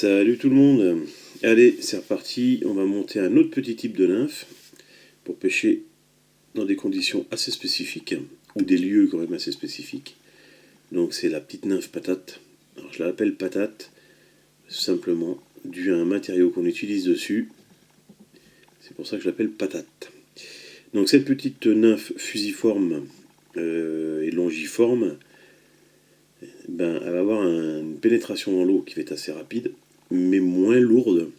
Salut tout le monde. Allez, c'est reparti. On va monter un autre petit type de nymphe pour pêcher dans des conditions assez spécifiques ou des lieux quand même assez spécifiques. Donc c'est la petite nymphe patate. Alors je l'appelle patate simplement dû à un matériau qu'on utilise dessus. C'est pour ça que je l'appelle patate. Donc cette petite nymphe fusiforme et longiforme, elle va avoir une pénétration dans l'eau qui va être assez rapide, mais moins lourde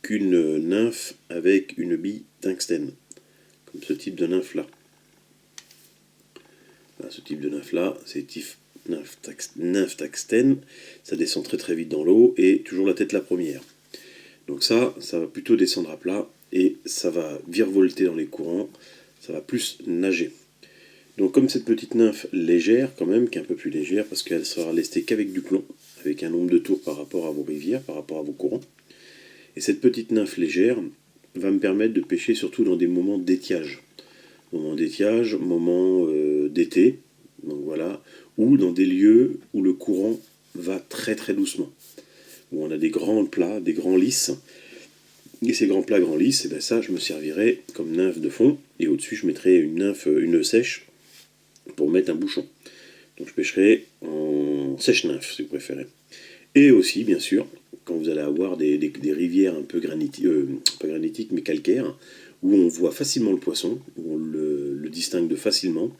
qu'une nymphe avec une bille tungstène, comme ce type de nymphe là. Voilà, ce type de nymphe là, c'est nymphe tungstène, ça descend très très vite dans l'eau et toujours la tête la première. Donc ça va plutôt descendre à plat et ça va virevolter dans les courants, ça va plus nager. Donc comme cette petite nymphe légère quand même, qui est un peu plus légère parce qu'elle sera lestée qu'avec du plomb, avec un nombre de tours par rapport à vos rivières, par rapport à vos courants. Et cette petite nymphe légère va me permettre de pêcher surtout dans des moments d'étiage. Moments d'été, donc voilà, ou dans des lieux où le courant va très très doucement. Où on a des grands plats, des grands lisses. Et ces grands plats, grands lisses, et bien ça, je me servirai comme nymphe de fond. Et au-dessus, je mettrai une sèche pour mettre un bouchon. Donc je pêcherai en sèche-nymphe, si vous préférez. Et aussi, bien sûr, quand vous allez avoir des rivières un peu granitiques, pas granitiques, mais calcaires, où on voit facilement le poisson, où on le distingue de facilement.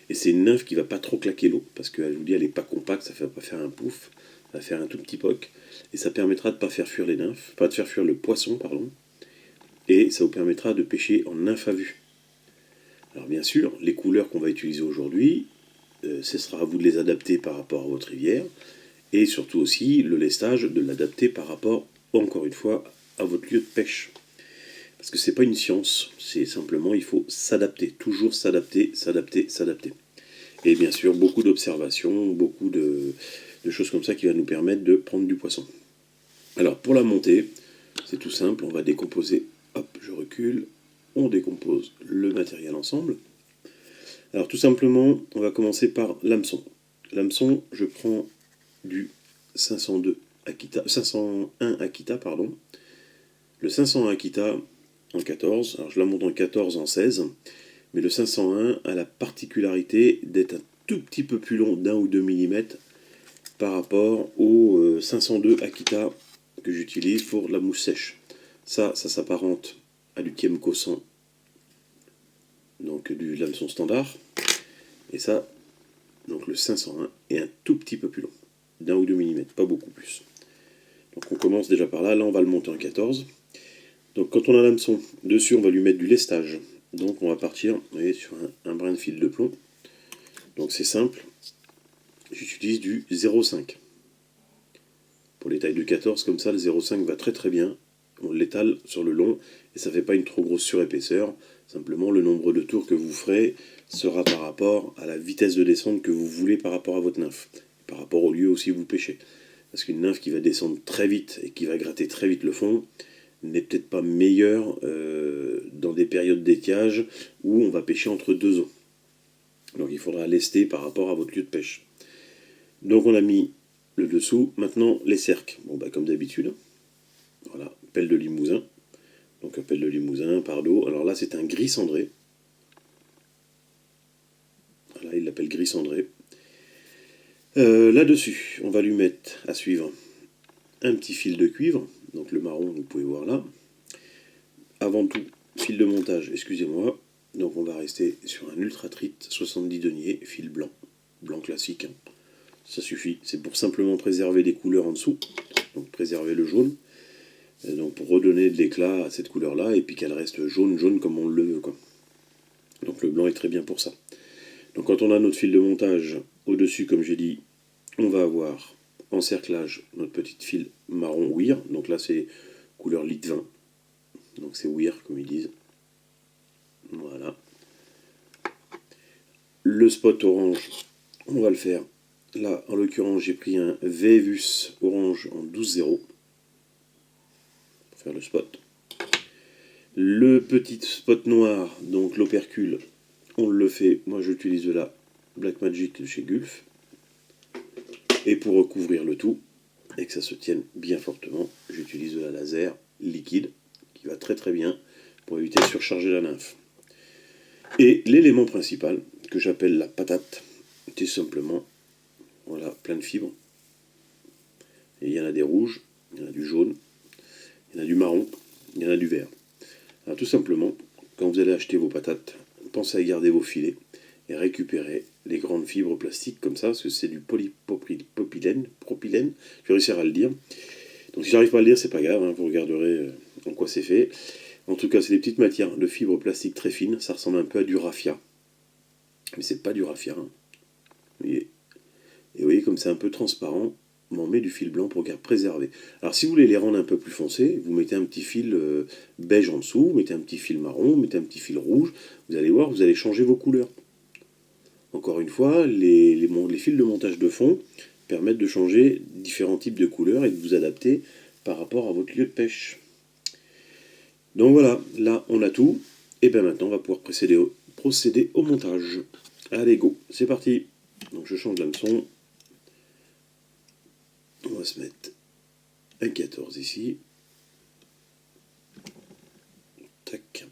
Et c'est une nymphe qui va pas trop claquer l'eau, parce que je vous dis, elle n'est pas compacte, ça ne va pas faire un pouf, ça va faire un tout petit poc. Et ça permettra de ne pas faire fuir les nymphes, pas de faire fuir le poisson, pardon. Et ça vous permettra de pêcher en nymphe à vue. Alors bien sûr, les couleurs qu'on va utiliser aujourd'hui, ce sera à vous de les adapter par rapport à votre rivière. Et surtout aussi, le lestage, de l'adapter par rapport, encore une fois, à votre lieu de pêche. Parce que c'est pas une science, c'est simplement, il faut s'adapter, toujours s'adapter, s'adapter, s'adapter. Et bien sûr, beaucoup d'observations, beaucoup de choses comme ça qui va nous permettre de prendre du poisson. Alors, pour la montée, c'est tout simple, on va décomposer, hop, je recule, on décompose le matériel ensemble. Alors, tout simplement, on va commencer par l'hameçon. L'hameçon, je prends du 501 Akita, pardon. Le 501 Akita en 14, alors je la monte en 14, en 16, mais le 501 a la particularité d'être un tout petit peu plus long d'1 ou 2 mm par rapport au 502 Akita que j'utilise pour la mousse sèche. Ça s'apparente à du Tiemco 100, donc du l'hameçon standard, et ça, donc le 501 est un tout petit peu plus long, d'1 ou 2 mm, pas beaucoup plus. Donc on commence déjà par là, on va le monter en 14. Donc quand on a l'hameçon, dessus on va lui mettre du lestage. Donc on va partir, vous voyez, sur un brin de fil de plomb. Donc c'est simple, j'utilise du 0,5. Pour les tailles de 14, comme ça, le 0,5 va très très bien. On l'étale sur le long et ça ne fait pas une trop grosse surépaisseur. Simplement, le nombre de tours que vous ferez sera par rapport à la vitesse de descente que vous voulez par rapport à votre nymphe. Par rapport au lieu aussi où vous pêchez. Parce qu'une nymphe qui va descendre très vite et qui va gratter très vite le fond n'est peut-être pas meilleure dans des périodes d'étiage où on va pêcher entre deux eaux. Donc il faudra lester par rapport à votre lieu de pêche. Donc on a mis le dessous. Maintenant les cercles. Bon comme d'habitude. Voilà, pelle de Limousin. Donc un pelle de Limousin, par d'eau. Alors là c'est un gris cendré. Voilà, il l'appelle gris cendré. Là-dessus, on va lui mettre à suivre un petit fil de cuivre. Donc le marron, vous pouvez voir là. Avant tout, fil de montage, excusez-moi. Donc on va rester sur un ultratrite 70 deniers, fil blanc. Blanc classique. Ça suffit. C'est pour simplement préserver les couleurs en dessous. Donc préserver le jaune. Donc pour redonner de l'éclat à cette couleur-là. Et puis qu'elle reste jaune comme on le veut, quoi. Donc le blanc est très bien pour ça. Donc quand on a notre fil de montage au-dessus, comme j'ai dit, on va avoir en cerclage notre petite fil marron weir. Donc là c'est couleur lit 20. Donc c'est weir comme ils disent. Voilà. Le spot orange, on va le faire. Là, en l'occurrence, j'ai pris un Vevus orange en 12-0 pour faire le spot. Le petit spot noir, donc l'opercule, on le fait. Moi, j'utilise de la Black Magic de chez Gulf. Et pour recouvrir le tout, et que ça se tienne bien fortement, j'utilise de la laser liquide qui va très très bien pour éviter de surcharger la nymphe. Et l'élément principal que j'appelle la patate, c'est simplement, voilà, plein de fibres. Et il y en a des rouges, il y en a du jaune, il y en a du marron, il y en a du vert. Alors tout simplement, quand vous allez acheter vos patates, pensez à garder vos filets et récupérer les grandes fibres plastiques comme ça, parce que c'est du propylène, je vais réussir à le dire. Donc si j'arrive pas à le dire, c'est pas grave, hein, vous regarderez en quoi c'est fait. En tout cas, c'est des petites matières de fibres plastiques très fines, ça ressemble un peu à du raffia. Mais c'est pas du raffia. Hein. Et vous voyez, comme c'est un peu transparent, on met du fil blanc pour préserver. Alors si vous voulez les rendre un peu plus foncés, vous mettez un petit fil beige en dessous, vous mettez un petit fil marron, vous mettez un petit fil rouge, vous allez voir, vous allez changer vos couleurs. Encore une fois, les fils de montage de fond permettent de changer différents types de couleurs et de vous adapter par rapport à votre lieu de pêche. Donc voilà, là on a tout, et bien maintenant on va pouvoir procéder au montage. Allez go, c'est parti. Donc je change l'hameçon. On va se mettre un 14 ici. Tac.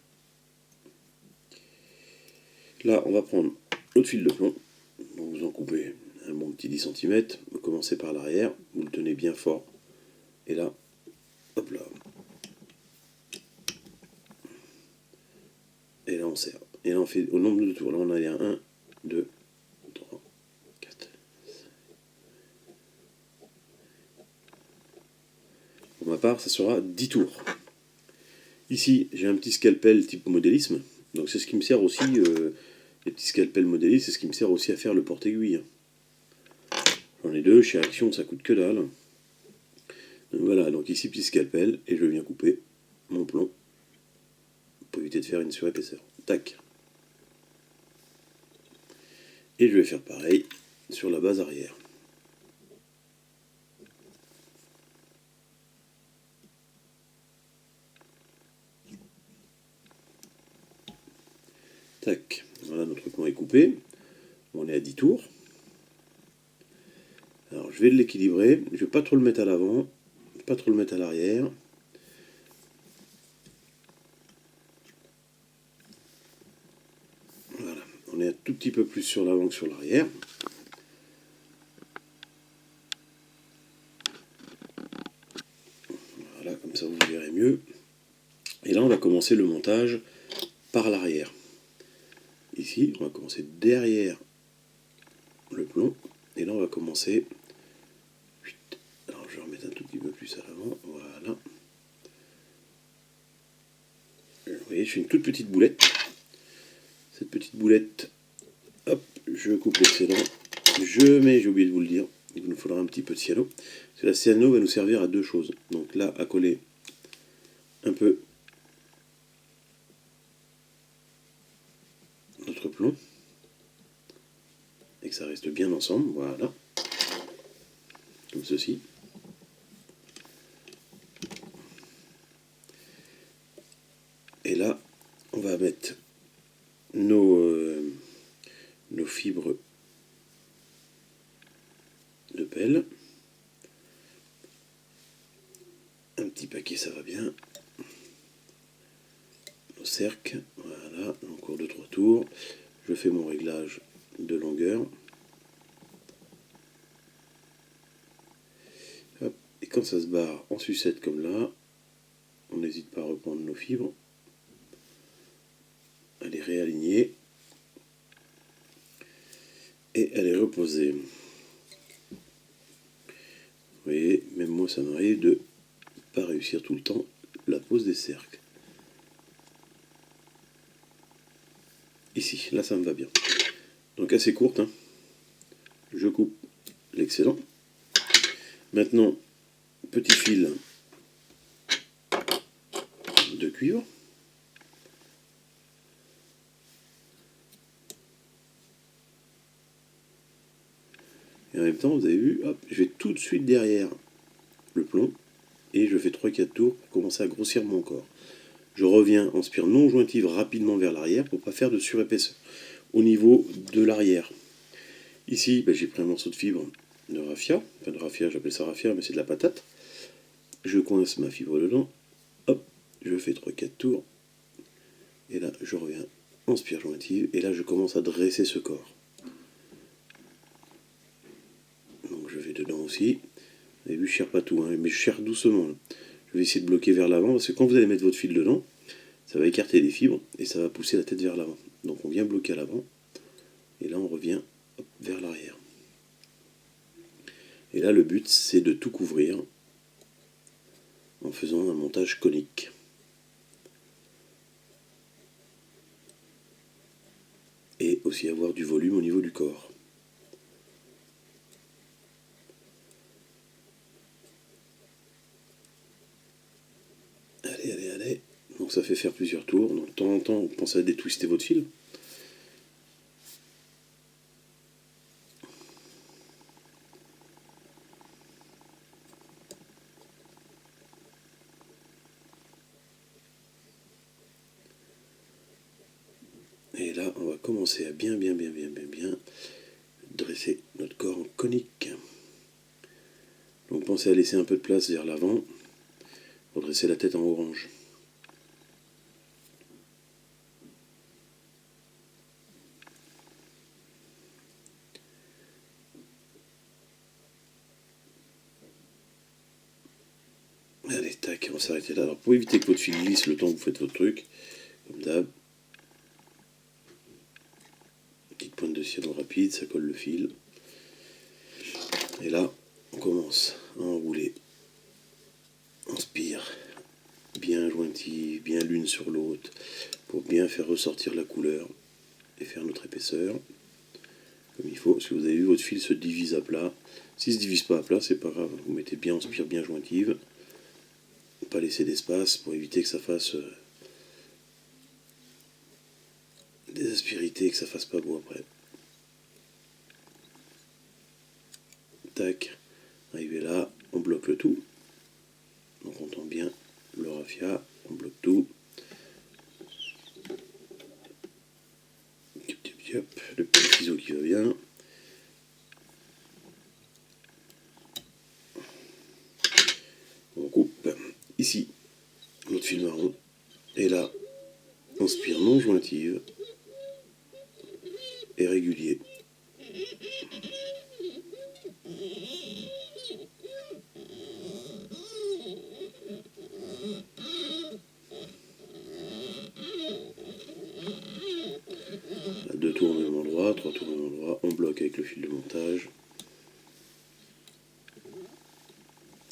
Là on va prendre l'autre fil de plomb. Donc vous en coupez un bon petit 10 cm. Vous commencez par l'arrière, vous le tenez bien fort. Et là, hop là. Et là on serre. Et là on fait au nombre de tours. Là on a 1, 2, 3, 4. Pour ma part, ça sera 10 tours. Ici, j'ai un petit scalpel type modélisme. Donc c'est ce qui me sert aussi, les petits scalpels modélistes, c'est ce qui me sert aussi à faire le porte-aiguille. J'en ai deux, chez Action, ça coûte que dalle. Donc voilà, donc ici, petit scalpel, et je viens couper mon plomb pour éviter de faire une surépaisseur. Tac. Et je vais faire pareil sur la base arrière. Tac. Voilà, notre plomb est coupé. On est à 10 tours. Alors je vais l'équilibrer. Je ne vais pas trop le mettre à l'avant, pas trop le mettre à l'arrière. Voilà, on est un tout petit peu plus sur l'avant que sur l'arrière. Voilà, comme ça vous verrez mieux. Et là on va commencer le montage par l'arrière. Ici, on va commencer derrière le plomb. Et là on va commencer. Alors je vais remettre un tout petit peu plus à l'avant. Voilà. Vous voyez, je fais une toute petite boulette. Cette petite boulette, hop, je coupe l'excédent. J'ai oublié de vous le dire, il nous faudra un petit peu de cyano. Parce que la cyano va nous servir à deux choses. Donc là, à coller un peu notre plomb. Et que ça reste bien ensemble, voilà. Comme ceci. Et là, on va mettre nos fibres de pelle. Un petit paquet, ça va bien. Nos cercles, voilà, encore 2-3 tours. Je fais mon réglage de longueur. Hop. Et quand ça se barre en sucette comme là, on n'hésite pas à reprendre nos fibres, à les réaligner et à les reposer. Vous voyez, même moi ça m'arrive de pas réussir tout le temps la pose des cercles. Ici, là ça me va bien. Donc assez courte, hein. Je coupe l'excédent. Maintenant, petit fil de cuivre. Et en même temps, vous avez vu, hop, je vais tout de suite derrière le plomb et je fais 3-4 tours pour commencer à grossir mon corps. Je reviens en spire non jointive rapidement vers l'arrière pour ne pas faire de surépaisseur au niveau de l'arrière. Ici, j'ai pris un morceau de fibre de raffia, enfin de raffia, j'appelle ça raffia, mais c'est de la patate. Je coince ma fibre dedans, hop, je fais 3-4 tours, et là je reviens en spire jointive, et là je commence à dresser ce corps. Donc je vais dedans aussi. Vous avez vu, je serre pas tout, hein, mais je serre doucement. Là. Je vais essayer de bloquer vers l'avant, parce que quand vous allez mettre votre fil dedans, ça va écarter les fibres, et ça va pousser la tête vers l'avant. Donc on vient bloquer à l'avant, et là on revient hop, vers l'arrière. Et là le but c'est de tout couvrir en faisant un montage conique. Et aussi avoir du volume au niveau du corps. Allez, allez, allez. Donc ça fait faire plusieurs tours. Donc de temps en temps, pensez à détwister votre fil. Et là, on va commencer à bien dresser notre corps en conique. Donc pensez à laisser un peu de place vers l'avant pour dresser la tête en orange. Allez, tac, on va s'arrêter là. Alors pour éviter que votre fil glisse le temps que vous faites votre truc, comme d'hab, petite pointe de ciseau rapide, ça colle le fil. Et là, on commence à enrouler en spire, bien jointive, bien l'une sur l'autre, pour bien faire ressortir la couleur et faire notre épaisseur comme il faut. Si vous avez vu, votre fil se divise à plat. S'il ne se divise pas à plat, c'est pas grave. Vous mettez bien en spire, bien jointive. Pas laisser d'espace pour éviter que ça fasse des aspérités, que ça fasse pas beau après. Tac, arrivé là, on bloque le tout. Donc on tend bien le raffia, on bloque tout. Le petit ciseau qui va bien. On coupe ici notre fil marron. Et là, on spire non jointive et régulier. Deux tours au même endroit, trois tours au même endroit, on bloque avec le fil de montage.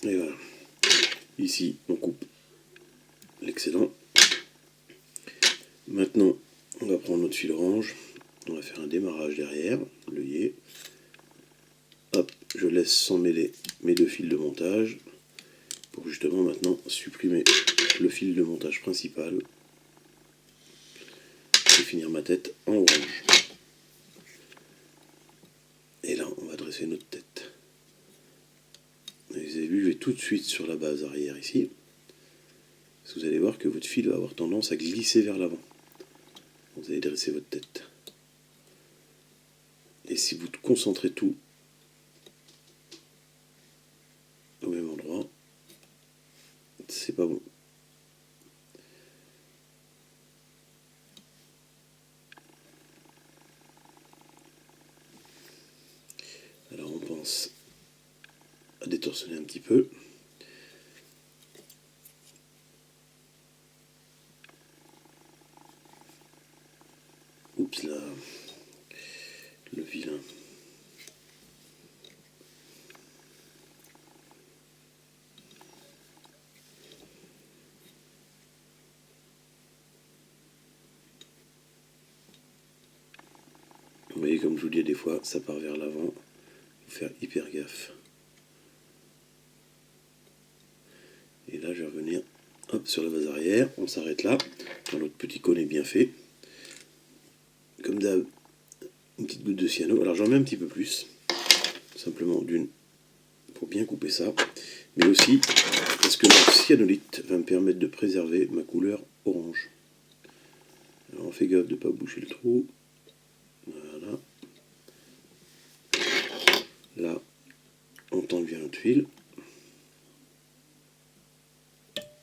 Et voilà. Ici, on coupe l'excédent. Maintenant, on va prendre notre fil orange. On va faire un démarrage derrière, l'œillet. Hop, je laisse s'emmêler mes deux fils de montage pour justement maintenant supprimer le fil de montage principal et finir ma tête en orange. Et là, on va dresser notre tête. Et vous avez vu, je vais tout de suite sur la base arrière ici. Parce que vous allez voir que votre fil va avoir tendance à glisser vers l'avant. Vous allez dresser votre tête. Et si vous concentrez tout au même endroit, c'est pas bon. Alors on pense à détorsionner un petit peu. Oups là, le vilain. Vous voyez, comme je vous dis, des fois, ça part vers l'avant. Il faut faire hyper gaffe. Et là, je vais revenir hop, sur la base arrière. On s'arrête là. Quand notre petit cône est bien fait. Comme d'hab, une petite goutte de cyano. Alors, j'en mets un petit peu plus. Simplement d'une pour bien couper ça. Mais aussi parce que le cyanolite va me permettre de préserver ma couleur orange. Alors, on fait gaffe de ne pas boucher le trou. Voilà. Là, On tend bien notre fil.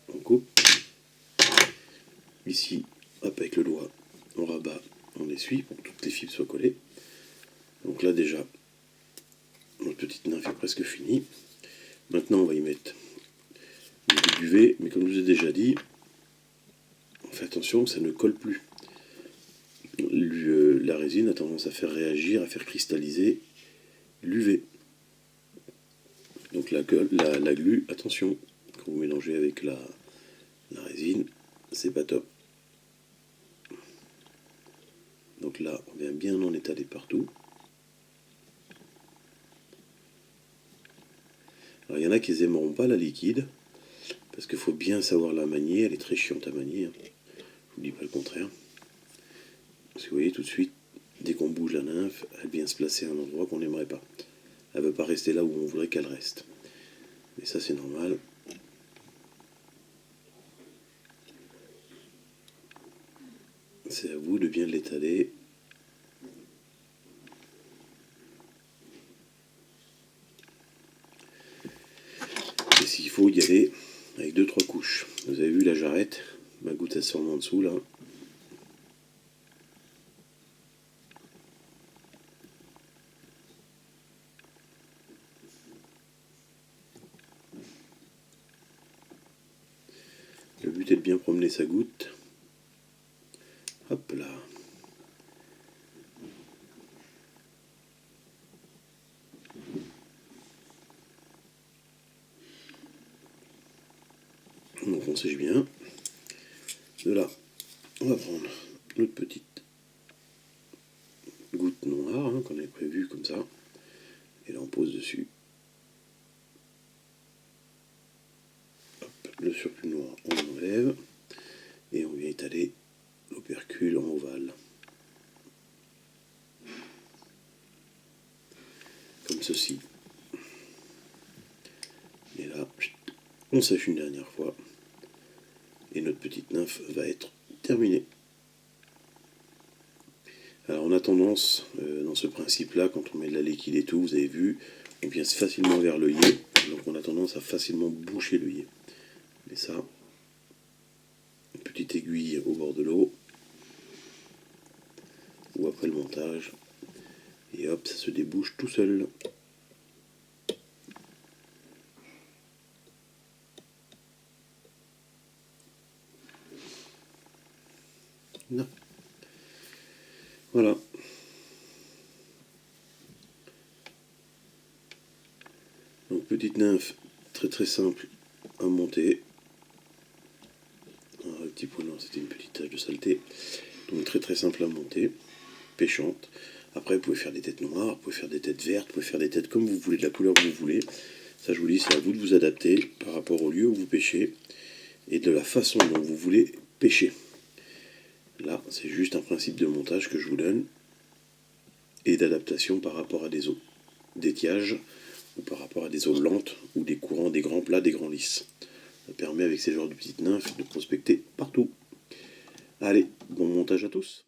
On coupe. Ici, hop, avec le doigt, on rabat, on essuie pour que toutes les fibres soient collées. Donc là déjà, notre petite nymphe est presque finie. Maintenant on va y mettre du duvet, mais comme je vous ai déjà dit, on fait attention que ça ne colle plus. La résine a tendance à faire réagir, à faire cristalliser l'UV. Donc la glu, attention, quand vous mélangez avec la résine, c'est pas top. Donc là, on vient bien en étaler partout. Alors il y en a qui n'aimeront pas la liquide, parce qu'il faut bien savoir la manier, elle est très chiante à manier, hein. Je vous dis pas le contraire. Parce que vous voyez tout de suite, dès qu'on bouge la nymphe, elle vient se placer à un endroit qu'on n'aimerait pas. Elle ne veut pas rester là où on voudrait qu'elle reste. Mais ça c'est normal. C'est à vous de bien l'étaler. Et s'il faut y aller avec 2-3 couches. Vous avez vu la jarrette, ma goutte elle sort en dessous là. Le but est de bien promener sa goutte. Hop là. Donc on sèche bien. De là, on va prendre notre petite goutte noire hein, qu'on avait prévue comme ça. Et là on pose dessus. Hop, le surplus noir on l'enlève. Et on vient étaler l'opercule en ovale. Comme ceci. Et là, on sèche une dernière fois. Et notre petite nymphe va être terminée. Alors on a tendance, dans ce principe-là, quand on met de la liquide et tout, vous avez vu, on vient facilement vers l'œillet. Donc on a tendance à facilement boucher l'œillet. Mais ça, une petite aiguille au bord de l'eau. Ou après le montage. Et hop, ça se débouche tout seul. Non. Voilà. Donc petite nymphe, très très simple à monter. Alors, le petit point noir, c'était une petite tache de saleté. Donc très très simple à monter, pêchante. Après, vous pouvez faire des têtes noires, vous pouvez faire des têtes vertes, vous pouvez faire des têtes comme vous voulez, de la couleur que vous voulez. Ça, je vous dis, c'est à vous de vous adapter par rapport au lieu où vous pêchez et de la façon dont vous voulez pêcher. Là, c'est juste un principe de montage que je vous donne et d'adaptation par rapport à des eaux d'étiage ou par rapport à des eaux lentes ou des courants, des grands plats, des grands lisses. Ça permet avec ces genres de petites nymphes de prospecter partout. Allez, bon montage à tous.